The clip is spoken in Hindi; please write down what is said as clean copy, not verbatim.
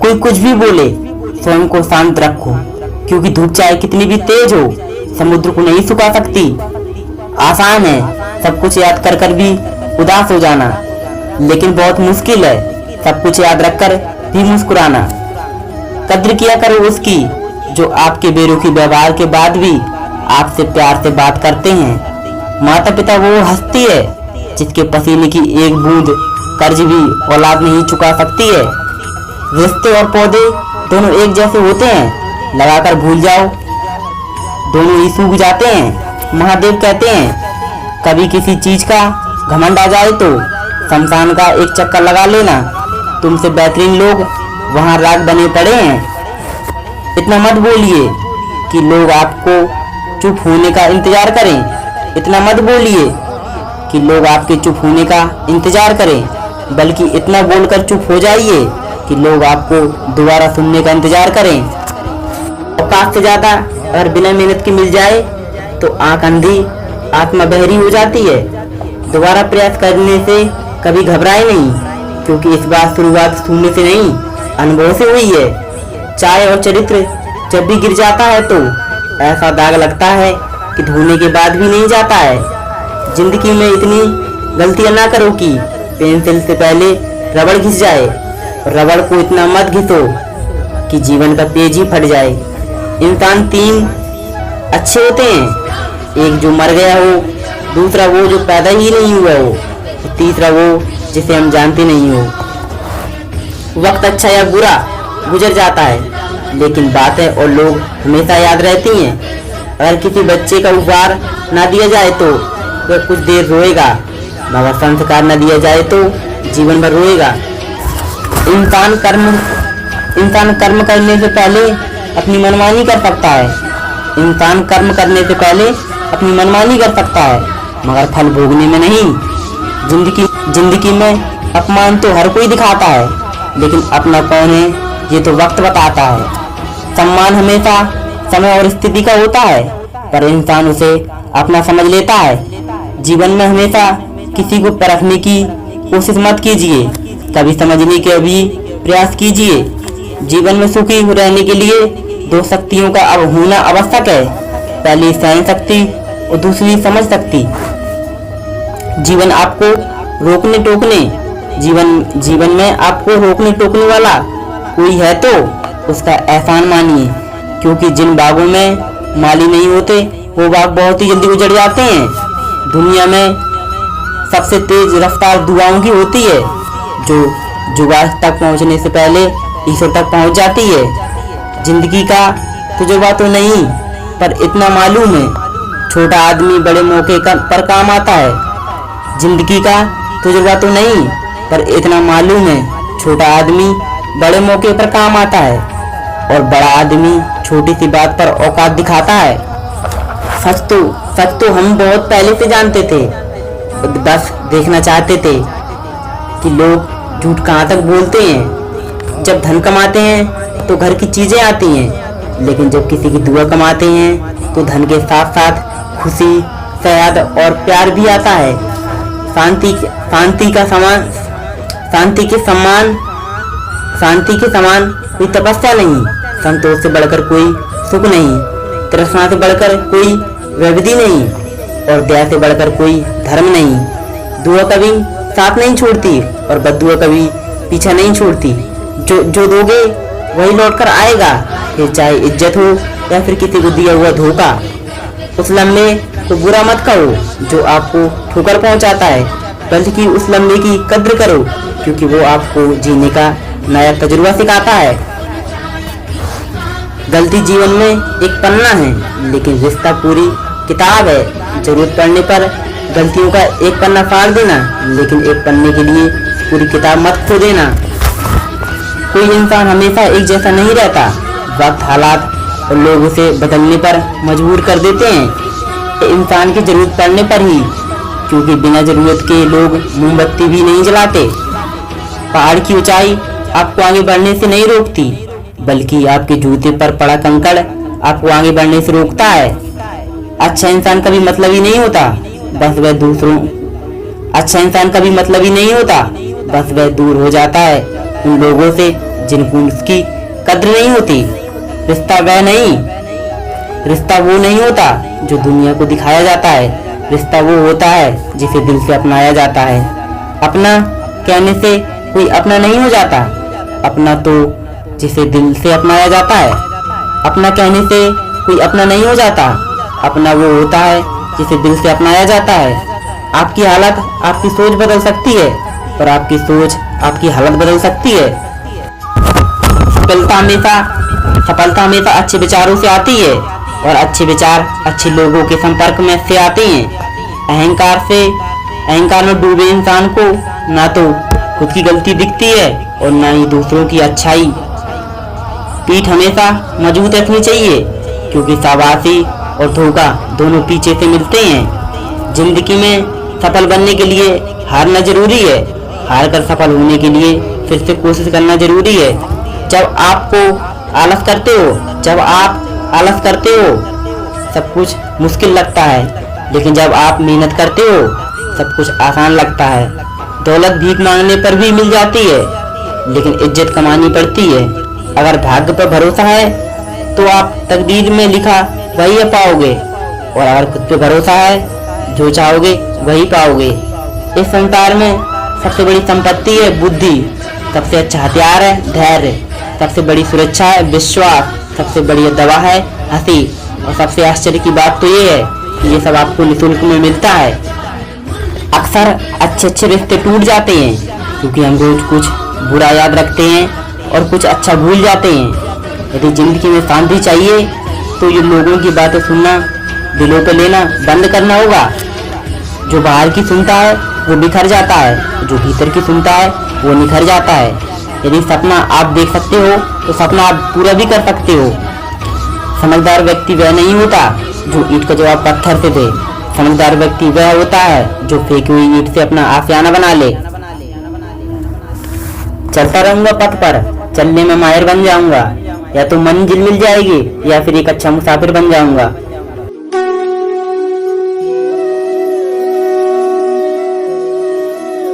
कोई कुछ भी बोले स्वयं को शांत रखो, क्योंकि धूप चाहे कितनी भी तेज हो समुद्र को नहीं सुखा सकती। आसान है सब कुछ याद कर कर भी उदास हो जाना, लेकिन बहुत मुश्किल है सब कुछ याद रखकर भी मुस्कुराना। कद्र किया करो उसकी जो आपके बेरुखी व्यवहार के बाद भी आपसे प्यार से बात करते हैं। माता पिता वो हस्ती है जिसके पसीने की एक बूंद कर्ज भी औलाद नहीं चुका सकती है। रिश्ते और पौधे दोनों एक जैसे होते हैं, लगाकर भूल जाओ दोनों ही सूख जाते हैं। महादेव कहते हैं कभी किसी चीज का घमंड आ जाए तो शमशान का एक चक्कर लगा लेना, तुमसे बेहतरीन लोग वहां राग बने पड़े हैं। इतना मत बोलिए कि लोग आपको चुप होने का इंतजार करें, इतना मत बोलिए कि लोग आपके चुप होने का इंतजार करें, बल्कि इतना बोलकर चुप हो जाइए कि लोग आपको दोबारा सुनने का इंतजार करें। औकात से ज्यादा अगर बिना मेहनत के मिल जाए तो आंख अंधी आत्मा बहरी हो जाती है। दोबारा प्रयास करने से कभी घबराए नहीं, क्योंकि इस बार शुरुआत सुनने से नहीं अनुभव से हुई है। चाय और चरित्र जब भी गिर जाता है तो ऐसा दाग लगता है कि धोने के बाद भी नहीं जाता है। जिंदगी में इतनी गलतियां ना करो कि पेंसिल से पहले रबड़ घिस जाए, और रबड़ को इतना मत घिसो कि जीवन का पेज ही फट जाए। इंसान तीन अच्छे होते हैं, एक जो मर गया हो, दूसरा वो जो पैदा ही नहीं हुआ हो, और तीसरा वो जिसे हम जानते नहीं हो। वक्त अच्छा या बुरा गुजर जाता है, लेकिन बातें और लोग हमेशा याद रहती हैं। अगर किसी बच्चे का उपहार ना दिया जाए तो वह कुछ देर रोएगा, मगर संस्कार न दिया जाए तो जीवन भर रोएगा। इंसान कर्म करने से पहले अपनी मनमानी कर सकता है। इंसान कर्म करने से पहले अपनी मनमानी कर सकता है, मगर फल भोगने में नहीं। जिंदगी में अपमान तो हर कोई दिखाता है, लेकिन अपना कौन है ये तो वक्त बताता है। सम्मान हमेशा समय और स्थिति का होता है, पर इंसान उसे अपना समझ लेता है। जीवन में हमेशा किसी को परखने की कोशिश मत कीजिए, कभी समझने के भी प्रयास कीजिए। जीवन में सुखी रहने के लिए दो शक्तियों का अब होना आवश्यक है, पहली सहन शक्ति और दूसरी समझ शक्ति। जीवन में आपको रोकने टोकने वाला कोई है तो उसका एहसान मानिए, क्योंकि जिन बागों में माली नहीं होते वो बाग बहुत ही जल्दी उजड़ जाते हैं। दुनिया में सबसे तेज रफ्तार दुआओं की होती है, जो जुगाड़ तक पहुंचने से पहले ईश्वर तक पहुंच जाती है। जिंदगी का तजुर्बा तो नहीं, पर इतना मालूम है छोटा आदमी बड़े मौके पर काम आता है। जिंदगी का तजुर्बा तो नहीं, पर इतना मालूम है छोटा आदमी बड़े मौके पर काम आता है, और बड़ा आदमी छोटी सी बात पर औकात दिखाता है। सच तो हम बहुत पहले से जानते थे, बस देखना चाहते थे कि लोग झूठ कहाँ तक बोलते हैं। जब धन कमाते हैं तो घर की चीजें आती हैं, लेकिन जब किसी की दुआ कमाते हैं तो धन के साथ साथ खुशी, सयाद और प्यार भी आता है। शांति के समान कोई तपस्या नहीं, संतोष से बढ़कर कोई सुख नहीं, तृष्णा से बढ़कर कोई विविधि नहीं, और दया से बढ़कर कोई धर्म नहीं। दुआ कभी साथ नहीं छोड़ती और बद्दुआ कभी पीछा नहीं छोड़ती। जो दोगे वही लौट कर आएगा, फिर चाहे इज्जत हो या फिर किसी को दिया हुआ धोखा। उस लम्हे को बुरा मत करो जो आपको ठोकर पहुंचाता है, बल्कि उस लम्हे की कद्र करो, क्योंकि वो आपको जीने का नया तजुर्बा सिखाता है। गलती जीवन में एक पन्ना है, लेकिन रिश्ता पूरी किताब है। जरूरत पड़ने पर गलतियों का एक पन्ना फाड़ देना, लेकिन एक पन्ने के लिए पूरी किताब मत खो देना। कोई इंसान हमेशा एक जैसा नहीं रहता, वक्त, हालात और लोग उसे बदलने पर मजबूर कर देते हैं। इंसान की जरूरत पड़ने पर ही, क्योंकि बिना जरूरत के लोग मोमबत्ती भी नहीं जलाते। पहाड़ की ऊंचाई आपको आगे बढ़ने से नहीं रोकती, बल्कि आपके जूते पर पड़ा कंकड़ आपको आगे बढ़ने से रोकता है। अच्छा इंसान कभी मतलबी नहीं होता, बस वह दूर हो जाता है उन लोगों से जिनको उसकी कद्र नहीं होती। रिश्ता वह नहीं, रिश्ता वो नहीं होता जो दुनिया को दिखाया जाता है। रिश्ता वो होता है जिसे दिल से अपनाया जाता है। अपना कहने से कोई अपना नहीं हो जाता। अपना तो जिसे दिल से अपनाया जाता है। अपना कहने से कोई अपना नहीं हो जाता। अपना वो होता है जिसे दिल से अपनाया जाता है। आपकी हालत आपकी सोच बदल सकती है और आपकी सोच आपकी हालत बदल सकती है। सफलता हमेशा अच्छे विचारों से आती है और अच्छे विचार अच्छे लोगों के संपर्क में से आते हैं। अहंकार में डूबे इंसान को ना तो खुद की गलती दिखती है और ना ही दूसरों की अच्छाई। पीठ हमेशा मजबूत रखनी चाहिए क्योंकि शाबाशी और धोखा दोनों पीछे से मिलते हैं। जिंदगी में सफल बनने के लिए हारना जरूरी है। हार कर सफल होने के लिए फिर से कोशिश करना जरूरी है। जब आप आलस करते हो सब कुछ मुश्किल लगता है, लेकिन जब आप मेहनत करते हो सब कुछ आसान लगता है। दौलत भीख मांगने पर भी मिल जाती है, लेकिन इज्जत कमानी पड़ती है। अगर भाग्य पर भरोसा है तो आप तकदीर में लिखा वही पाओगे, और अगर खुद पे भरोसा है जो चाहोगे वही पाओगे। इस संसार में सबसे बड़ी संपत्ति है बुद्धि, सबसे अच्छा हथियार है धैर्य, सबसे बड़ी सुरक्षा है विश्वास, सबसे बड़ी दवा है हंसी, और सबसे आश्चर्य की बात तो ये है कि ये सब आपको निःशुल्क में मिलता है। अक्सर अच्छे रिश्ते टूट जाते हैं क्योंकि हम रोज कुछ बुरा याद रखते हैं और कुछ अच्छा भूल जाते हैं। यदि जिंदगी में शांति चाहिए तो ये लोगों की बातें सुनना दिलों पे लेना बंद करना होगा। जो बाहर की सुनता है वो बिखर जाता है, जो भीतर की सुनता है वो निखर जाता है। यदि सपना आप देख सकते हो तो सपना आप पूरा भी कर सकते हो। समझदार व्यक्ति वह नहीं होता जो ईंट का जवाब पत्थर से दे। समझदार व्यक्ति वह होता है जो फेंकी हुई ईंट से अपना आशियाना बना ले। चलता रहूंगा पथ पर, चलने में माहिर बन जाऊंगा। या तो मंजिल मिल जाएगी या फिर एक अच्छा मुसाफिर बन जाऊंगा।